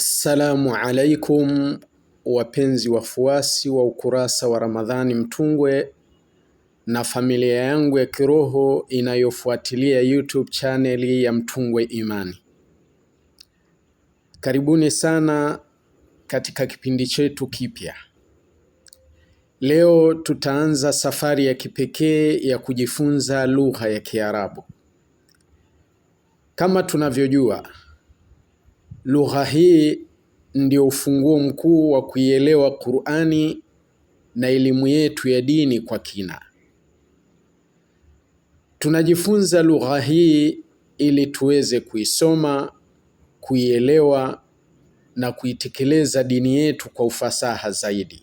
Assalamu alaikum wapenzi wafuasi wa ukurasa wa Ramadhani Mtungwe na familia yangu ya kiroho inayofuatilia YouTube channel ya Mtungwe Imani. Karibuni sana katika kipindi chetu kipya. Leo tutaanza safari ya kipekee ya kujifunza lugha ya Kiarabu. Kama tunavyojua, lugha hii ndio ufunguo mkuu wa kuielewa Qur'ani na elimu yetu ya dini kwa kina. Tunajifunza lugha hii ili tuweze kuisoma, kuielewa na kuitekeleza dini yetu kwa ufasaha zaidi.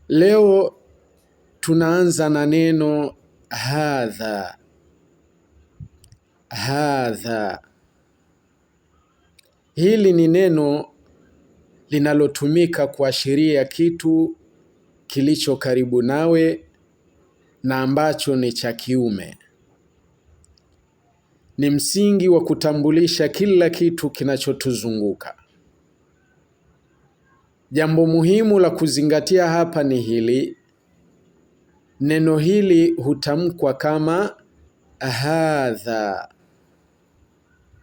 Leo tunaanza na neno hadha. Hadha. Hili ni neno linalotumika kuashiria kitu kilicho karibu nawe na ambacho ni cha kiume. Ni msingi wa kutambulisha kila kitu kinachotuzunguka. Jambo muhimu la kuzingatia hapa ni hili: neno hili hutamkwa kama hadha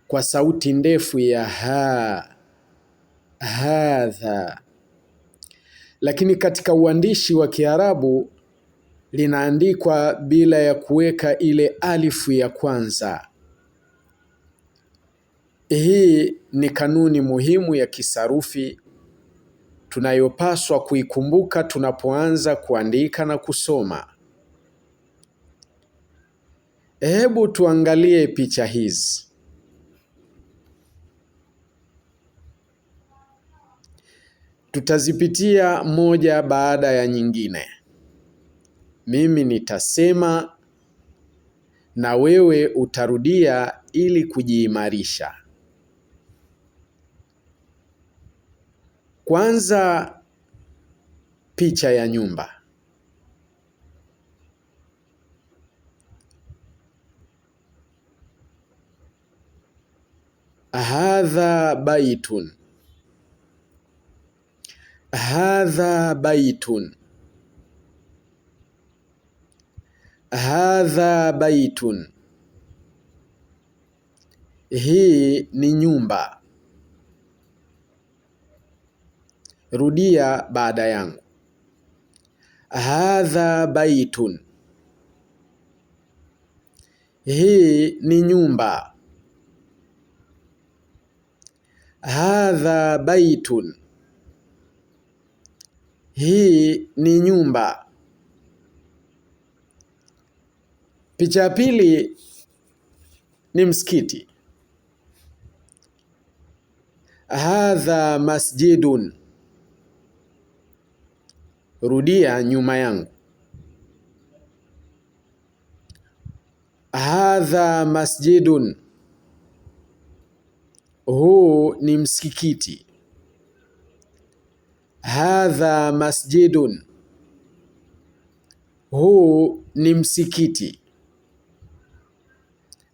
kwa sauti ndefu ya ha, hadha. Lakini katika uandishi wa Kiarabu linaandikwa bila ya kuweka ile alifu ya kwanza. Hii ni kanuni muhimu ya kisarufi tunayopaswa kuikumbuka tunapoanza kuandika na kusoma. Hebu tuangalie picha hizi. Tutazipitia moja baada ya nyingine. Mimi nitasema na wewe utarudia ili kujiimarisha. Kwanza, picha ya nyumba. Hadha baitun. Hadha baitun. Hadha baitun. Hii ni nyumba. Rudia baada yangu. Hadha baitun. Hii ni nyumba. Hadha baitun. Hii ni nyumba. Picha ya pili ni msikiti. Hadha masjidun. Rudia nyuma yangu. Hadha masjidun. Huu ni msikiti. Hadha masjidun. Huu ni msikiti.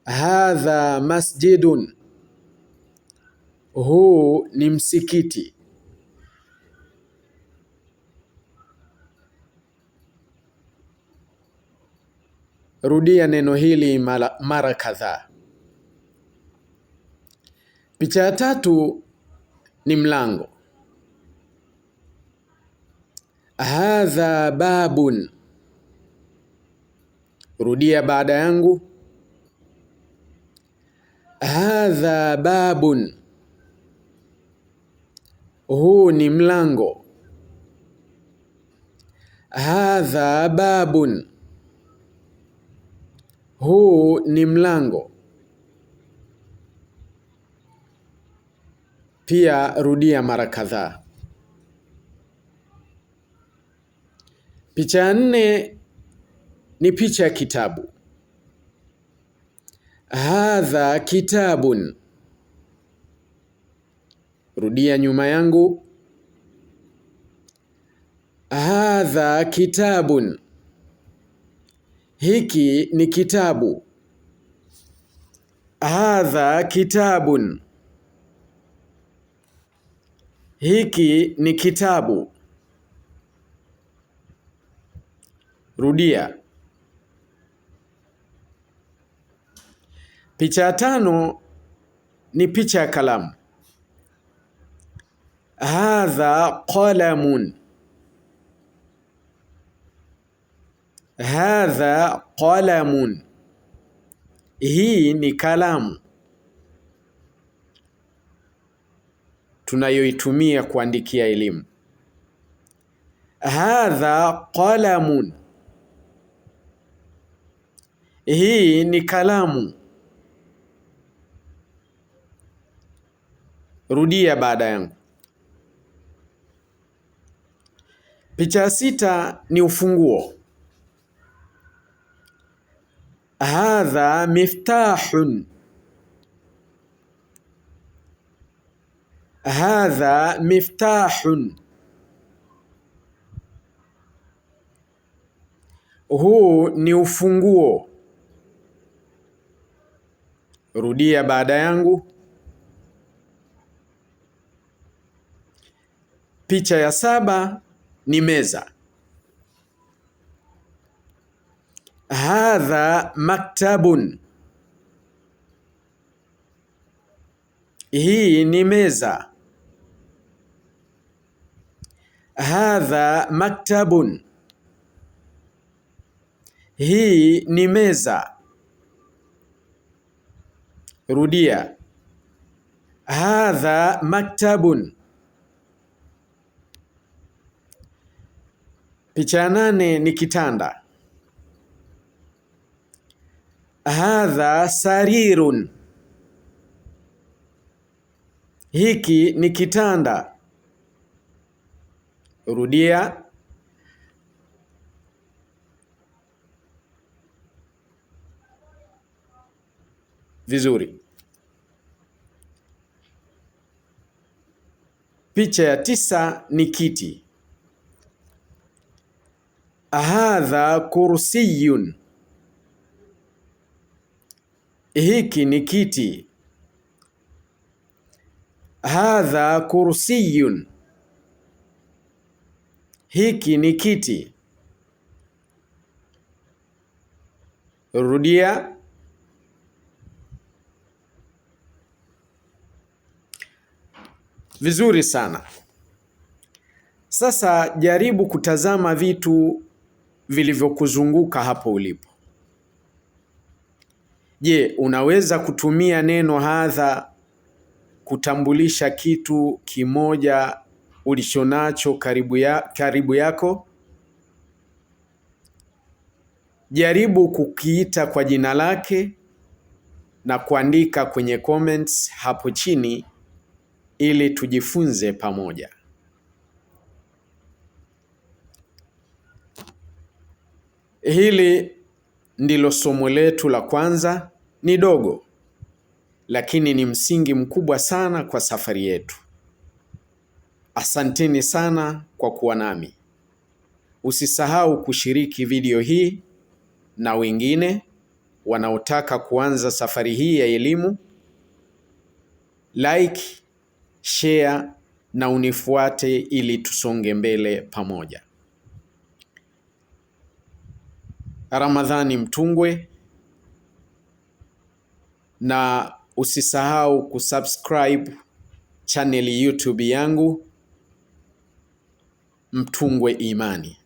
Hadha masjidun. Huu ni msikiti. Rudia neno hili mara kadhaa. Picha ya tatu ni mlango. Hadha babun. Rudia baada yangu. Hadha babun. Huu ni mlango. Hadha babun. Huu ni mlango. Pia rudia mara kadhaa. Picha ya nne ni picha ya kitabu. Hadha kitabun. Rudia nyuma yangu. Hadha kitabun. Hiki ni kitabu. Hadha kitabun, hiki ni kitabu. Rudia. Picha ya tano ni picha ya kalamu. Hadha qalamun, hadha qalamun, hii ni kalamu tunayoitumia kuandikia elimu. Hadha qalamun, hii ni kalamu. Rudia baada yangu. Picha ya sita ni ufunguo. Hadha miftahun, hadha miftahun, huu ni ufunguo. Rudia baada yangu. Picha ya saba ni meza. Hadha maktabun, hii ni meza. Hadha maktabun, hii ni meza. Rudia. Hadha maktabun. Picha ya nane ni kitanda. Hadha sarirun, hiki ni kitanda. Rudia. Vizuri. Picha ya tisa ni kiti. Hadha kursiyun, hiki ni kiti. Hadha kursiyun, hiki ni kiti. Rudia. Vizuri sana. Sasa jaribu kutazama vitu vilivyokuzunguka hapo ulipo. Je, unaweza kutumia neno hadha kutambulisha kitu kimoja ulichonacho karibu yako? Jaribu kukiita kwa jina lake na kuandika kwenye comments hapo chini ili tujifunze pamoja. Hili ndilo somo letu la kwanza. Ni dogo, lakini ni msingi mkubwa sana kwa safari yetu. Asanteni sana kwa kuwa nami. Usisahau kushiriki video hii na wengine wanaotaka kuanza safari hii ya elimu. Like, share na unifuate ili tusonge mbele pamoja. Ramadhani Mtungwe, na usisahau kusubscribe channel YouTube yangu Mtungwe Imani.